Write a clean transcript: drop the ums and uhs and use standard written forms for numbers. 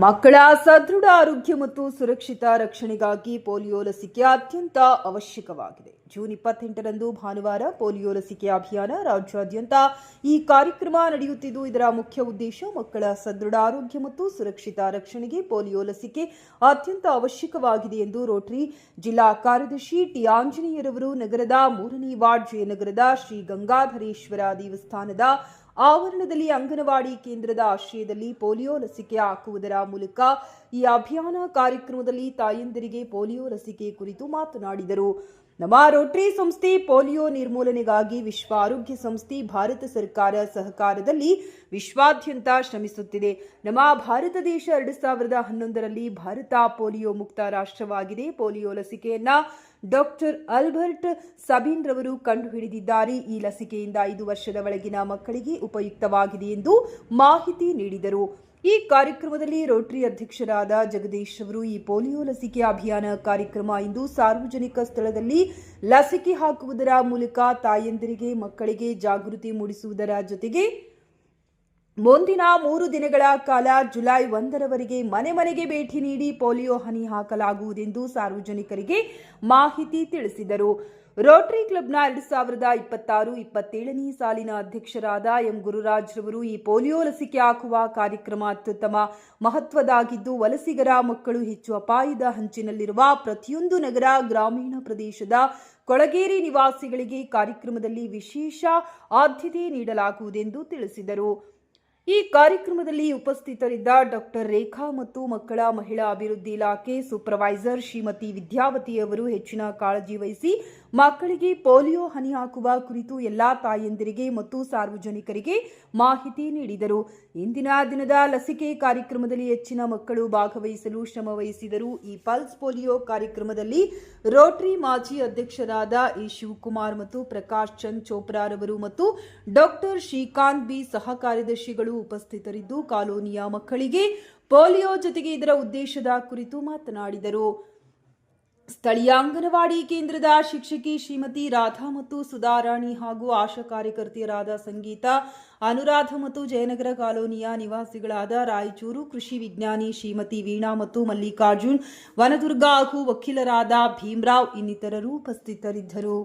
ಮಕ್ಕಳ ಸದೃಢ ಆರೋಗ್ಯ ಮತ್ತು ಸುರಕ್ಷಿತ ರಕ್ಷಣೆಗಾಗಿ ಪೋಲಿಯೋ ಲಸಿಕೆ ಅತ್ಯಂತ ಅವಶ್ಯಕವಾಗಿದೆ. ಜೂನ್ 28ರಂದು ಭಾನುವಾರ ಪೋಲಿಯೋ ಲಸಿಕೆ ಅಭಿಯಾನ ರಾಜ್ಯಾದ್ಯಂತ ಈ ಕಾರ್ಯಕ್ರಮ ನಡೆಯುತ್ತಿದ್ದು, ಇದರ ಮುಖ್ಯ ಉದ್ದೇಶ ಮಕ್ಕಳ ಸದೃಢ ಆರೋಗ್ಯ ಮತ್ತು ಸುರಕ್ಷಿತ ರಕ್ಷಣೆಗೆ ಪೋಲಿಯೋ ಲಸಿಕೆ ಅತ್ಯಂತ ಅವಶ್ಯಕವಾಗಿದೆ ಎಂದು ರೋಟರಿ ಜಿಲ್ಲಾ ಕಾರ್ಯದರ್ಶಿ ಟಿ ಆಂಜನೇಯರವರು ನಗರದ 3ನೇ ವಾರ್ಡ್ ಜಯನಗರದ ಶ್ರೀ ಗಂಗಾಧರೇಶ್ವರ ದೇವಸ್ಥಾನದ ಆವರಣದಲ್ಲಿ ಅಂಗನವಾಡಿ ಕೇಂದ್ರದ ಆಶ್ರಯದಲ್ಲಿ ಪೋಲಿಯೋ ಲಸಿಕೆ ಹಾಕುವುದರ ಮೂಲಕ ಈ ಅಭಿಯಾನ ಕಾರ್ಯಕ್ರಮದಲ್ಲಿ ತಾಯಂದಿರಿಗೆ ಪೋಲಿಯೋ ಲಸಿಕೆ ಕುರಿತು ಮಾತನಾಡಿದರು. ನಮ್ಮ ರೋಟರಿ ಸಂಸ್ಥೆ ಪೋಲಿಯೋ ನಿರ್ಮೂಲನೆಗಾಗಿ ವಿಶ್ವ ಆರೋಗ್ಯ ಸಂಸ್ಥೆ ಭಾರತ ಸರ್ಕಾರ ಸಹಕಾರದಲ್ಲಿ ವಿಶ್ವಾದ್ಯಂತ ಶ್ರಮಿಸುತ್ತಿದೆ. ನಮ್ಮ ಭಾರತ ದೇಶ 2011ರಲ್ಲಿ ಭಾರತ ಪೋಲಿಯೋ ಮುಕ್ತ ರಾಷ್ಟ್ರವಾಗಿದೆ. ಪೋಲಿಯೋ ಲಸಿಕೆಯನ್ನ ಡಾಕ್ಟರ್ ಆಲ್ಬರ್ಟ್ ಸಬೀನ್ ರವರು ಕಂಡುಹಿಡಿದಿದ್ದಾರೆ. ಈ ಲಸಿಕೆಯಿಂದ 5 ವರ್ಷದ ಒಳಗಿನ ಮಕ್ಕಳಿಗೆ ಉಪಯುಕ್ತವಾಗಿದೆ ಎಂದು ಮಾಹಿತಿ ನೀಡಿದರು. ಈ ಕಾರ್ಯಕ್ರಮದಲ್ಲಿ ರೋಟರಿ ಅಧ್ಯಕ್ಷರಾದ ಜಗದೀಶ್ ಅವರು ಈ ಪೋಲಿಯೋ ಲಸಿಕೆ ಅಭಿಯಾನ ಕಾರ್ಯಕ್ರಮ ಇಂದು ಸಾರ್ವಜನಿಕ ಸ್ಥಳದಲ್ಲಿ ಲಸಿಕೆ ಹಾಕುವುದರ ಮೂಲಕ ತಾಯಂದಿರಿಗೆ ಮಕ್ಕಳಿಗೆ ಜಾಗೃತಿ ಮೂಡಿಸುವುದರ ಜೊತೆಗೆ ಮುಂದಿನ 3 ದಿನಗಳ ಕಾಲ ಜುಲೈ 1ರವರೆಗೆ ಮನೆ ಮನೆಗೆ ಭೇಟಿ ನೀಡಿ ಪೋಲಿಯೋ ಹನಿ ಹಾಕಲಾಗುವುದೆಂದು ಸಾರ್ವಜನಿಕರಿಗೆ ಮಾಹಿತಿ ತಿಳಿಸಿದರು. ರೋಟರಿ ಕ್ಲಬ್ನ 2026-27ನೇ ಸಾಲಿನ ಅಧ್ಯಕ್ಷರಾದ ಎಂ ಗುರುರಾಜ್ ರವರು ಈ ಪೋಲಿಯೋ ಲಸಿಕೆ ಹಾಕುವ ಕಾರ್ಯಕ್ರಮ ಅತ್ಯುತ್ತಮ ಮಹತ್ವದಾಗಿದ್ದು, ವಲಸಿಗರ ಮಕ್ಕಳು ಹೆಚ್ಚು ಅಪಾಯದ ಹಂಚಿನಲ್ಲಿರುವ ಪ್ರತಿಯೊಂದು ನಗರ ಗ್ರಾಮೀಣ ಪ್ರದೇಶದ ಕೊಳಗೇರಿ ನಿವಾಸಿಗಳಿಗೆ ಕಾರ್ಯಕ್ರಮದಲ್ಲಿ ವಿಶೇಷ ಆದ್ಯತೆ ನೀಡಲಾಗುವುದೆಂದು ತಿಳಿಸಿದರು. ಈ ಕಾರ್ಯಕ್ರಮದಲ್ಲಿ ಉಪಸ್ಥಿತರಿದ್ದ ಡಾಕ್ಟರ್ ರೇಖಾ ಮತ್ತು ಮಕ್ಕಳ ಮಹಿಳಾ ಅಭಿವೃದ್ಧಿ ಇಲಾಖೆ ಸೂಪರ್ವೈಸರ್ ಶ್ರೀಮತಿ ವಿದ್ಯಾವತಿ ಅವರು ಹೆಚ್ಚಿನ ಕಾಳಜಿ ವಹಿಸಿ ಮಕ್ಕಳಿಗೆ ಪೋಲಿಯೋ ಹನಿ ಹಾಕುವ ಕುರಿತು ಎಲ್ಲಾ ತಾಯಂದಿರಿಗೆ ಮತ್ತು ಸಾರ್ವಜನಿಕರಿಗೆ ಮಾಹಿತಿ ನೀಡಿದರು. ಇಂದಿನ ದಿನದ ಲಸಿಕೆ ಕಾರ್ಯಕ್ರಮದಲ್ಲಿ ಹೆಚ್ಚಿನ ಮಕ್ಕಳು ಭಾಗವಹಿಸಲು ಶ್ರಮ ವಹಿಸಿದರು. ಈ ಪಲ್ಸ್ ಪೋಲಿಯೋ ಕಾರ್ಯಕ್ರಮದಲ್ಲಿ ರೋಟರಿ ಮಾಜಿ ಅಧ್ಯಕ್ಷರಾದ ಎ ಶಿವಕುಮಾರ್ ಮತ್ತು ಪ್ರಕಾಶ್ ಚಂದ್ ಚೋಪ್ರಾ ರವರು ಮತ್ತು ಡಾಕ್ಟರ್ ಶ್ರೀಕಾಂತ್ ಬಿ ಸಹ ಕಾರ್ಯದರ್ಶಿಗಳು ಉಪಸ್ಥಿತರಿದ್ದು ಕಾಲೋನಿಯ ಮಕ್ಕಳಿಗೆ ಪೋಲಿಯೋ ಜೊತೆಗೆ ಇದರ ಉದ್ದೇಶದ ಕುರಿತು ಮಾತನಾಡಿದರು. ಸ್ಥಳೀಯ ಅಂಗನವಾಡಿ ಕೇಂದ್ರದ ಶಿಕ್ಷಕಿ ಶ್ರೀಮತಿ ರಾಧಾ ಮತ್ತು ಸುಧಾರಾಣಿ ಹಾಗೂ ಆಶಾ ಕಾರ್ಯಕರ್ತೆಯರಾದ ಸಂಗೀತ, ಅನುರಾಧ ಮತ್ತು ಜಯನಗರ ಕಾಲೋನಿಯ ನಿವಾಸಿಗಳಾದ ರಾಯಚೂರು ಕೃಷಿ ವಿಜ್ಞಾನಿ ಶ್ರೀಮತಿ ವೀಣಾ ಮತ್ತು ಮಲ್ಲಿಕಾರ್ಜುನ್, ವನದುರ್ಗ ಹಾಗೂ ವಕೀಲರಾದ ಭೀಮರಾವ್ ಇನ್ನಿತರರು ಉಪಸ್ಥಿತರಿದ್ದರು.